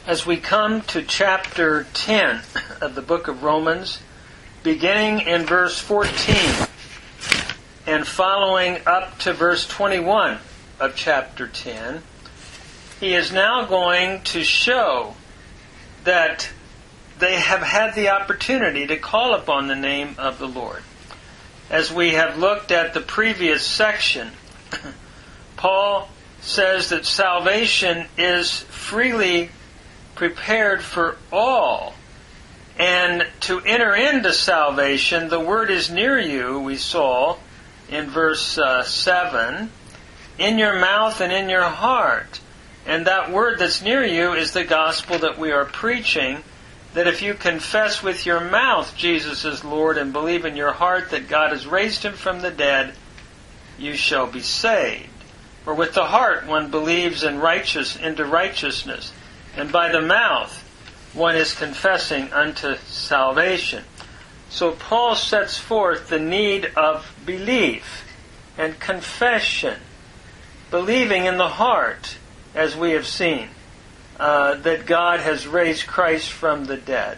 As we come to chapter 10 of the book of Romans, beginning in verse 14 and following up to verse 21 of chapter 10, he is now going to show that they have had the opportunity to call upon the name of the Lord. As we have looked at the previous section, Paul says that salvation is freely prepared for all. And to enter into salvation, the word is near you, we saw in verse 7, in your mouth and in your heart. And that word that's near you is the gospel that we are preaching, that if you confess with your mouth Jesus is Lord and believe in your heart that God has raised him from the dead, you shall be saved. For with the heart one believes into righteousness, and by the mouth one is confessing unto salvation. So Paul sets forth the need of belief and confession, believing in the heart, as we have seen, that God has raised Christ from the dead,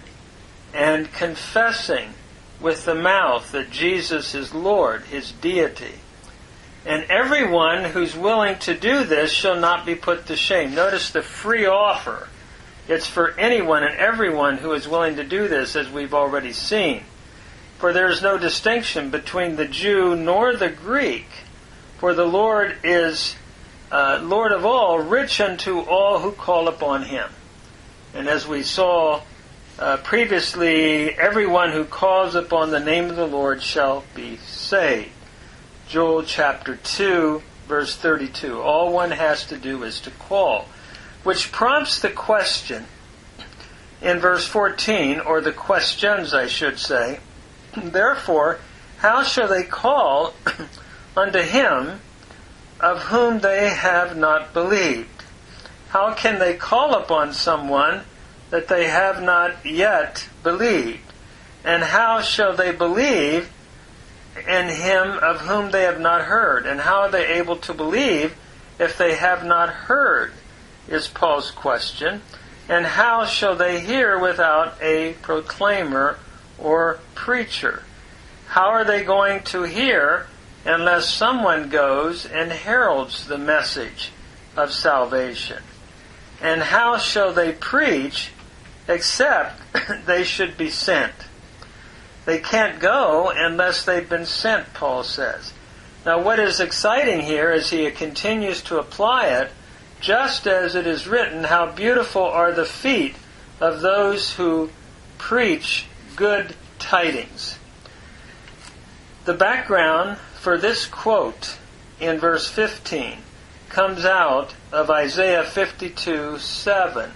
and confessing with the mouth that Jesus is Lord, his deity. And everyone who's willing to do this shall not be put to shame. Notice the free offer. It's for anyone and everyone who is willing to do this, as we've already seen. For there is no distinction between the Jew nor the Greek. For the Lord is Lord of all, rich unto all who call upon him. And as we saw previously, everyone who calls upon the name of the Lord shall be saved. Joel chapter 2, verse 32. All one has to do is to call. Which prompts the question in verse 14, or the questions, I should say. Therefore, how shall they call unto him of whom they have not believed? How can they call upon someone that they have not yet believed? And how shall they believe in him of whom they have not heard? And how are they able to believe if they have not heard, is Paul's question. And how shall they hear without a proclaimer or preacher? How are they going to hear unless someone goes and heralds the message of salvation? And how shall they preach except they should be sent? They can't go unless they've been sent, Paul says. Now what is exciting here is he continues to apply it, just as it is written, how beautiful are the feet of those who preach good tidings. The background for this quote in verse 15 comes out of Isaiah 52:7.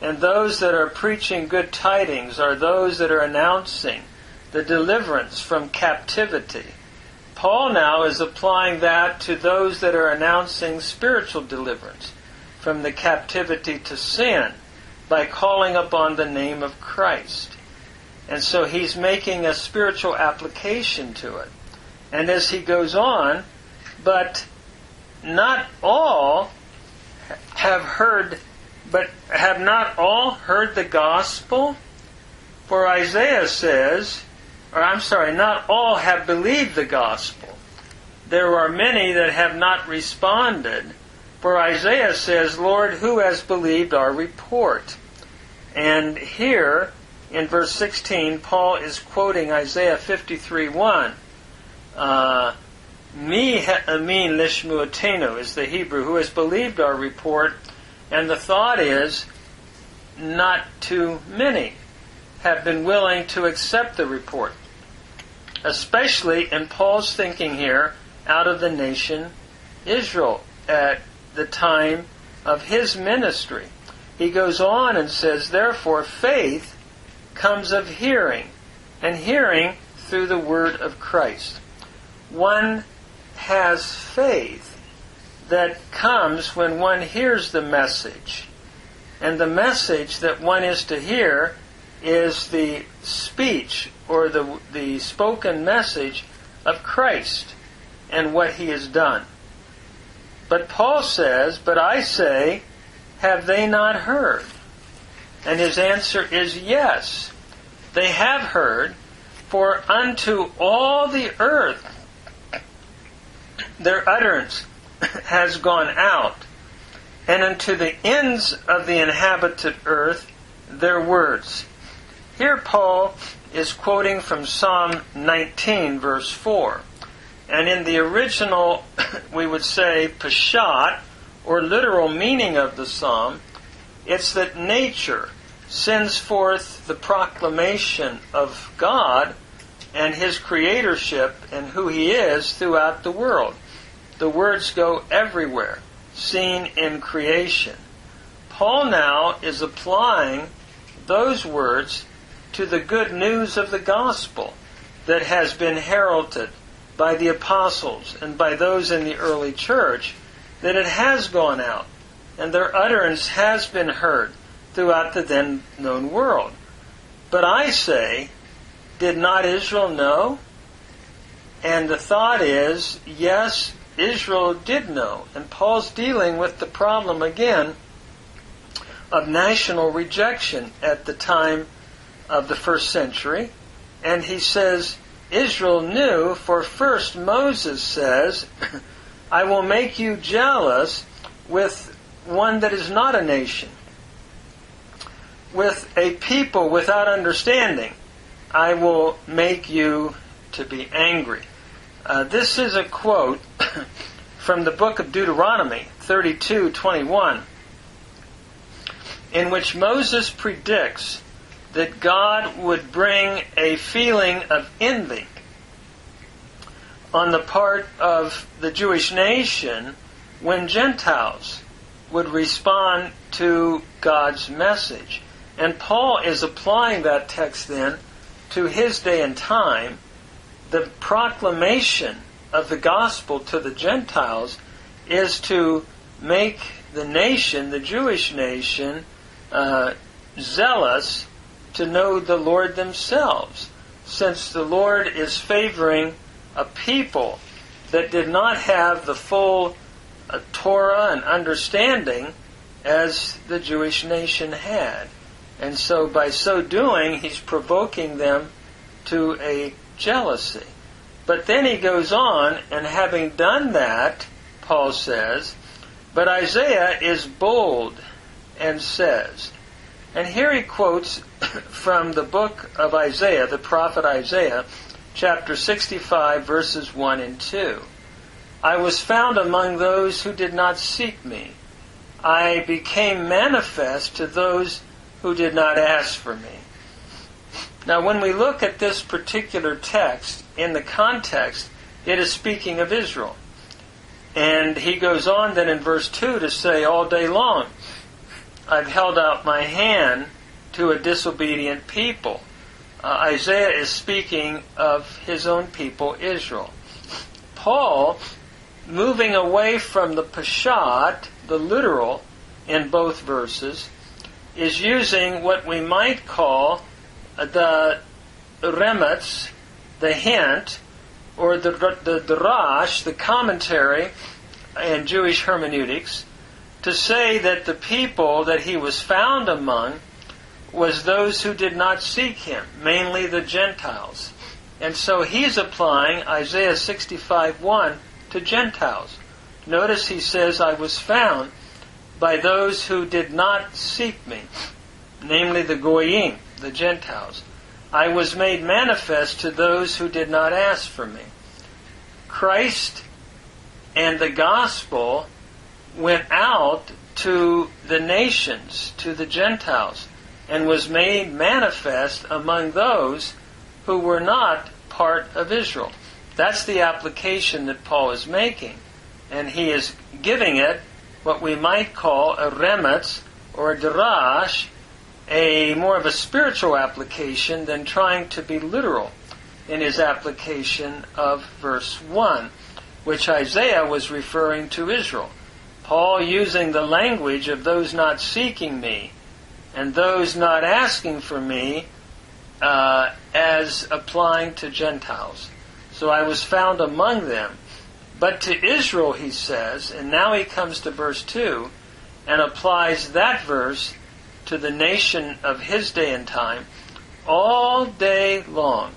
And those that are preaching good tidings are those that are announcing the deliverance from captivity. Paul now is applying that to those that are announcing spiritual deliverance from the captivity to sin by calling upon the name of Christ. And so he's making a spiritual application to it. And as he goes on, but not all have not all heard the gospel? For Isaiah says, not all have believed the gospel. There are many that have not responded. For Isaiah says, Lord, who has believed our report? And here, in verse 16, Paul is quoting Isaiah 53:1. Mi ha'amin lishmuatenu is the Hebrew, who has believed our report. And the thought is, not too many have been willing to accept the report. Especially in Paul's thinking here, out of the nation Israel at the time of his ministry. He goes on and says, therefore faith comes of hearing, and hearing through the word of Christ. One has faith that comes when one hears the message. And the message that one is to hear is the speech or the spoken message of Christ and what he has done. But Paul says, but I say, have they not heard? And his answer is yes. They have heard, for unto all the earth their utterance has gone out, and unto the ends of the inhabited earth their words. Here Paul is quoting from Psalm 19, verse 4. And in the original, we would say, Peshat, or literal meaning of the psalm, it's that nature sends forth the proclamation of God and His creatorship and who He is throughout the world. The words go everywhere, seen in creation. Paul now is applying those words to the good news of the gospel that has been heralded by the apostles and by those in the early church, that it has gone out and their utterance has been heard throughout the then known world. But I say, did not Israel know? And the thought is, yes, Israel did know. And Paul's dealing with the problem again of national rejection at the time of the first century. And he says, Israel knew, for first Moses says, I will make you jealous with one that is not a nation, with a people without understanding. I will make you to be angry. This is a quote from the book of Deuteronomy 32:21, in which Moses predicts that God would bring a feeling of envy on the part of the Jewish nation when Gentiles would respond to God's message. And Paul is applying that text then to his day and time. The proclamation of the gospel to the Gentiles is to make the nation, the Jewish nation, zealous to know the Lord themselves, since the Lord is favoring a people that did not have the full Torah and understanding as the Jewish nation had. And so by so doing, he's provoking them to a jealousy. But then he goes on, and having done that, Paul says, but Isaiah is bold and says, and here he quotes from the book of Isaiah, the prophet Isaiah, chapter 65, verses 1 and 2. I was found among those who did not seek me. I became manifest to those who did not ask for me. Now, when we look at this particular text, in the context, it is speaking of Israel. And he goes on then in verse 2 to say, all day long, I've held out my hand to a disobedient people. Isaiah is speaking of his own people, Israel. Paul, moving away from the Peshat, the literal, in both verses, is using what we might call the remez, the hint, or the drash, the commentary in Jewish hermeneutics, to say that the people that he was found among was those who did not seek him, mainly the Gentiles. And so he's applying Isaiah 65:1 to Gentiles. Notice he says, I was found by those who did not seek me, namely the Goyim, the Gentiles. I was made manifest to those who did not ask for me. Christ and the gospel went out to the nations, to the Gentiles, and was made manifest among those who were not part of Israel. That's the application that Paul is making. And he is giving it what we might call a remez or a darash, a more of a spiritual application than trying to be literal in his application of verse 1, which Isaiah was referring to Israel. Paul using the language of those not seeking me and those not asking for me as applying to Gentiles. So I was found among them. But to Israel, he says, and now he comes to verse 2 and applies that verse to the nation of his day and time, all day long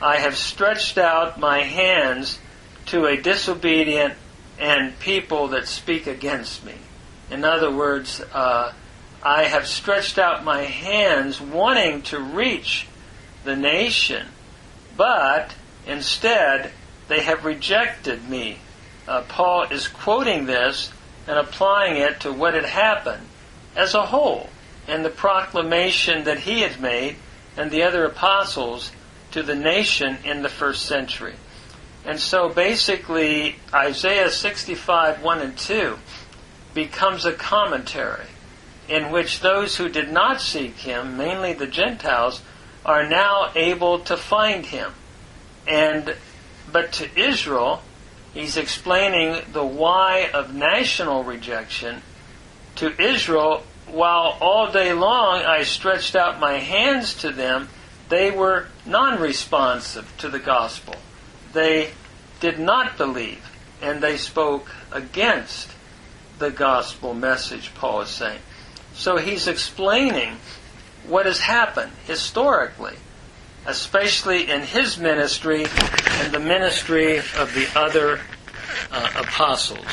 I have stretched out my hands to a disobedient and people that speak against me. In other words, I have stretched out my hands wanting to reach the nation, but instead they have rejected me. Paul is quoting this and applying it to what had happened as a whole and the proclamation that he had made and the other apostles to the nation in the first century. And so basically Isaiah 65, 1 and 2 becomes a commentary in which those who did not seek him, mainly the Gentiles, are now able to find him. But to Israel, he's explaining the why of national rejection. To Israel, while all day long I stretched out my hands to them, they were non-responsive to the gospel. They did not believe, and they spoke against the gospel message, Paul is saying. So he's explaining what has happened historically, especially in his ministry and the ministry of the other apostles.